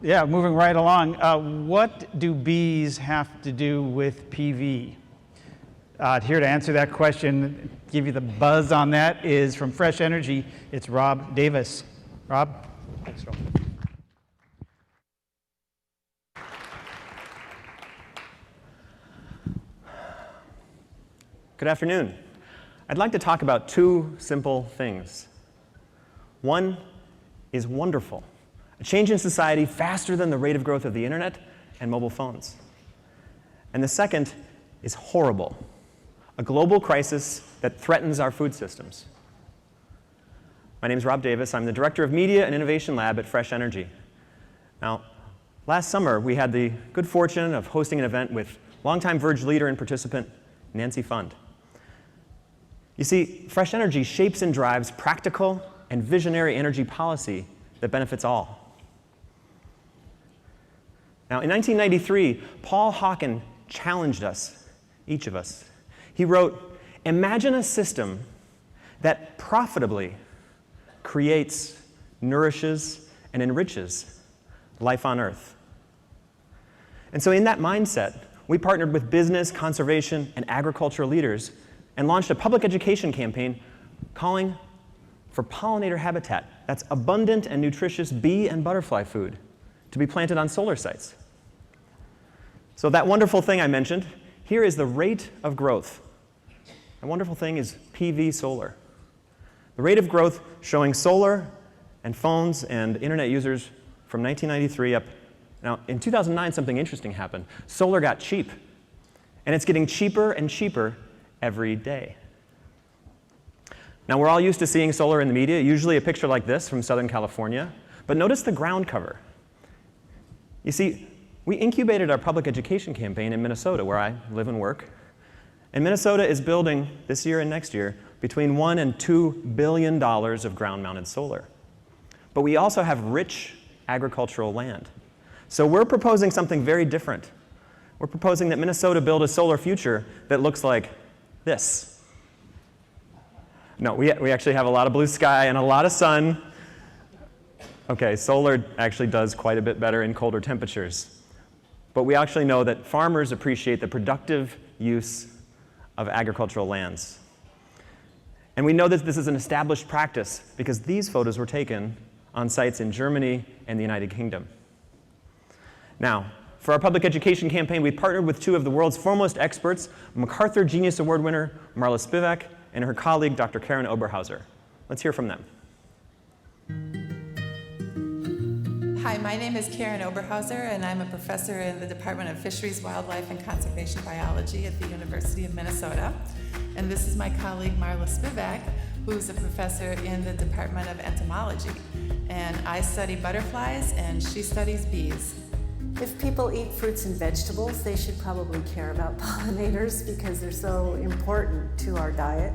Yeah, moving right along. What do bees have to do with PV? Here to answer that question, give you the buzz on that, is from Fresh Energy. It's Rob Davis. Rob? Thanks, Rob. Good afternoon. I'd like to talk about two simple things. One is wonderful, a change in society faster than the rate of growth of the internet and mobile phones. And the second is horrible, a global crisis that threatens our food systems. My name is Rob Davis. I'm the Director of Media and Innovation Lab at Fresh Energy. Now, last summer, we had the good fortune of hosting an event with longtime VERGE leader and participant, Nancy Fund. You see, Fresh Energy shapes and drives practical and visionary energy policy that benefits all. Now, in 1993, Paul Hawken challenged us, each of us. He wrote, "Imagine a system that profitably creates, nourishes, and enriches life on Earth." And so in that mindset, we partnered with business, conservation, and agricultural leaders and launched a public education campaign calling for pollinator habitat, that's abundant and nutritious bee and butterfly food, to be planted on solar sites. So that wonderful thing I mentioned, here is the rate of growth. The wonderful thing is PV solar. The rate of growth showing solar and phones and internet users from 1993 up. Now, in 2009, something interesting happened. Solar got cheap, and it's getting cheaper and cheaper every day. Now, we're all used to seeing solar in the media, usually a picture like this from Southern California, but notice the ground cover. You see, we incubated our public education campaign in Minnesota, where I live and work. And Minnesota is building, this year and next year, between $1 and $2 billion of ground-mounted solar. But we also have rich agricultural land. So we're proposing something very different. We're proposing that Minnesota build a solar future that looks like this. No, we actually have a lot of blue sky and a lot of sun. Okay, solar actually does quite a bit better in colder temperatures. But we actually know that farmers appreciate the productive use of agricultural lands. And we know that this is an established practice because these photos were taken on sites in Germany and the United Kingdom. Now, for our public education campaign, we partnered with two of the world's foremost experts, MacArthur Genius Award winner Marla Spivak and her colleague, Dr. Karen Oberhauser. Let's hear from them. Hi, my name is Karen Oberhauser, and I'm a professor in the Department of Fisheries, Wildlife, and Conservation Biology at the University of Minnesota. And this is my colleague, Marla Spivak, who's a professor in the Department of Entomology. And I study butterflies, and she studies bees. If people eat fruits and vegetables, they should probably care about pollinators because they're so important to our diet.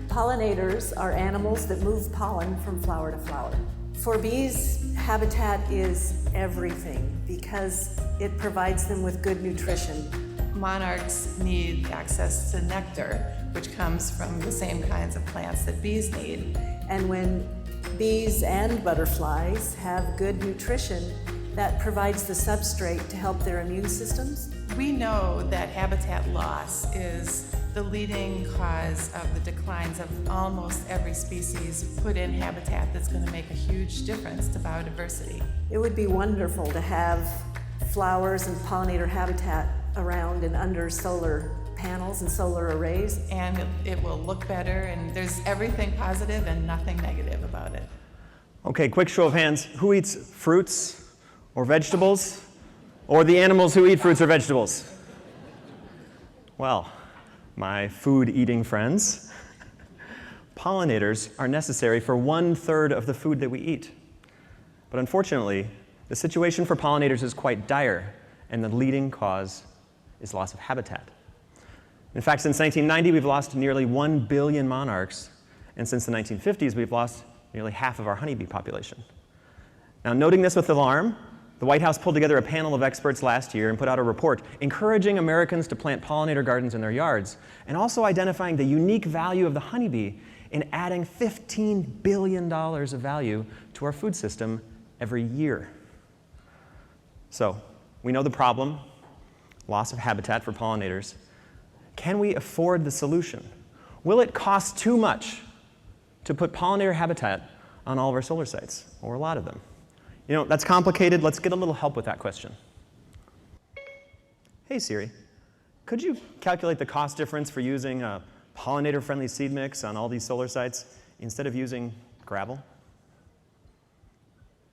Pollinators are animals that move pollen from flower to flower. For bees, habitat is everything because it provides them with good nutrition. Monarchs need access to nectar, which comes from the same kinds of plants that bees need. And when bees and butterflies have good nutrition, that provides the substrate to help their immune systems. We know that habitat loss is the leading cause of the declines of almost every species. Put in habitat that's going to make a huge difference to biodiversity. It would be wonderful to have flowers and pollinator habitat around and under solar panels and solar arrays. And it will look better, and there's everything positive and nothing negative about it. Okay, quick show of hands. Who eats fruits or vegetables? Or the animals who eat fruits or vegetables? Well, my food-eating friends, pollinators are necessary for 1/3 of the food that we eat. But unfortunately, the situation for pollinators is quite dire, and the leading cause is loss of habitat. In fact, since 1990, we've lost nearly 1 billion monarchs, and since the 1950s, we've lost nearly half of our honeybee population. Now, noting this with alarm, the White House pulled together a panel of experts last year and put out a report encouraging Americans to plant pollinator gardens in their yards, and also identifying the unique value of the honeybee in adding $15 billion of value to our food system every year. So we know the problem, loss of habitat for pollinators. Can we afford the solution? Will it cost too much to put pollinator habitat on all of our solar sites, or a lot of them? You know, that's complicated. Let's get a little help with that question. Hey Siri, could you calculate the cost difference for using a pollinator-friendly seed mix on all these solar sites instead of using gravel?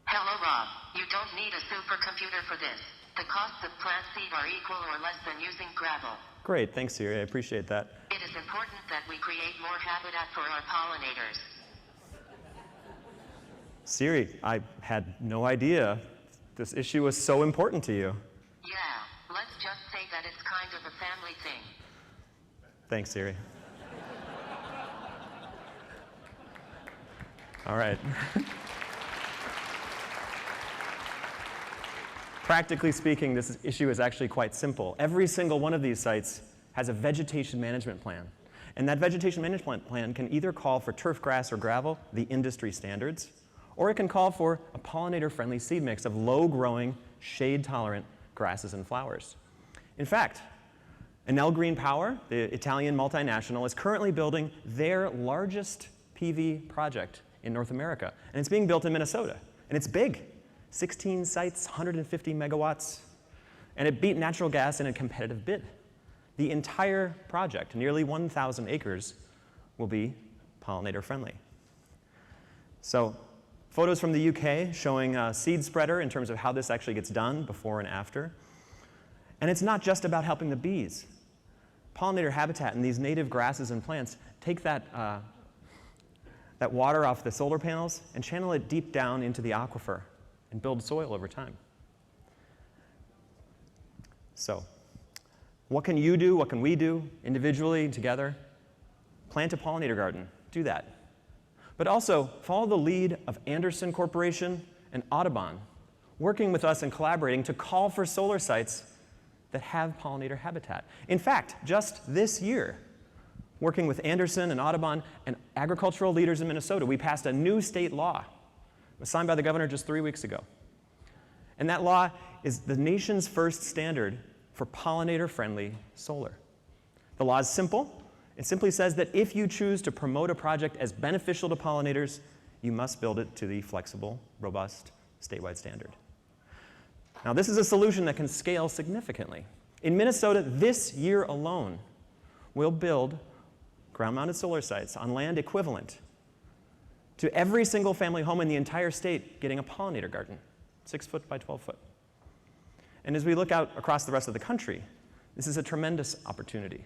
Hello, Rob. You don't need a supercomputer for this. The costs of plant seed are equal or less than using gravel. Great, thanks Siri, I appreciate that. It is important that we create more habitat for our pollinators. Siri, I had no idea this issue was so important to you. Yeah, let's just say that it's kind of a family thing. Thanks, Siri. All right. Practically speaking, this issue is actually quite simple. Every single one of these sites has a vegetation management plan. And that vegetation management plan can either call for turf grass or gravel, the industry standards, or it can call for a pollinator-friendly seed mix of low-growing, shade-tolerant grasses and flowers. In fact, Enel Green Power, the Italian multinational, is currently building their largest PV project in North America. And it's being built in Minnesota. And it's big. 16 sites, 150 megawatts. And it beat natural gas in a competitive bid. The entire project, nearly 1,000 acres, will be pollinator friendly. So photos from the UK showing a seed spreader in terms of how this actually gets done before and after. And it's not just about helping the bees. Pollinator habitat and these native grasses and plants take that water off the solar panels and channel it deep down into the aquifer and build soil over time. So, what can you do? What can we do individually, together? Plant a pollinator garden. Do that. But also, follow the lead of Anderson Corporation and Audubon, working with us and collaborating to call for solar sites that have pollinator habitat. In fact, just this year, working with Anderson and Audubon and agricultural leaders in Minnesota, we passed a new state law. It was signed by the governor just 3 weeks ago. And that law is the nation's first standard for pollinator-friendly solar. The law is simple. It simply says that if you choose to promote a project as beneficial to pollinators, you must build it to the flexible, robust, statewide standard. Now, this is a solution that can scale significantly. In Minnesota, this year alone, we'll build ground-mounted solar sites on land equivalent to every single family home in the entire state getting a pollinator garden, 6 foot by 12 foot. And as we look out across the rest of the country, this is a tremendous opportunity.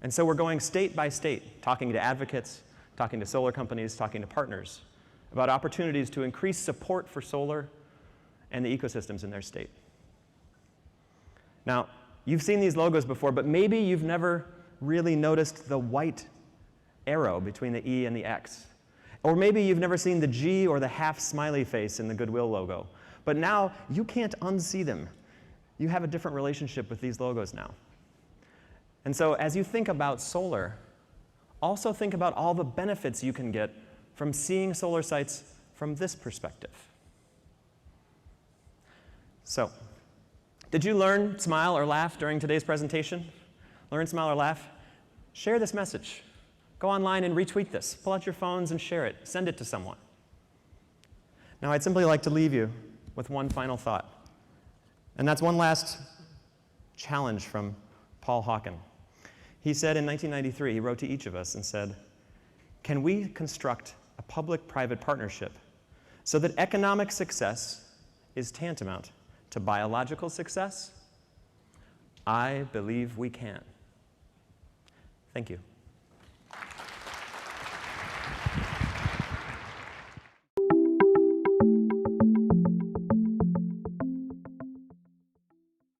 And so we're going state by state, talking to advocates, talking to solar companies, talking to partners about opportunities to increase support for solar and the ecosystems in their state. Now, you've seen these logos before, but maybe you've never really noticed the white arrow between the E and the X. Or maybe you've never seen the G or the half smiley face in the Goodwill logo. But now you can't unsee them. You have a different relationship with these logos now. And so as you think about solar, also think about all the benefits you can get from seeing solar sites from this perspective. So, did you learn, smile, or laugh during today's presentation? Learn, smile, or laugh? Share this message. Go online and retweet this. Pull out your phones and share it. Send it to someone. Now, I'd simply like to leave you with one final thought. And that's one last challenge from Paul Hawken. He said in 1993, he wrote to each of us and said, can we construct a public-private partnership so that economic success is tantamount to biological success? I believe we can. Thank you.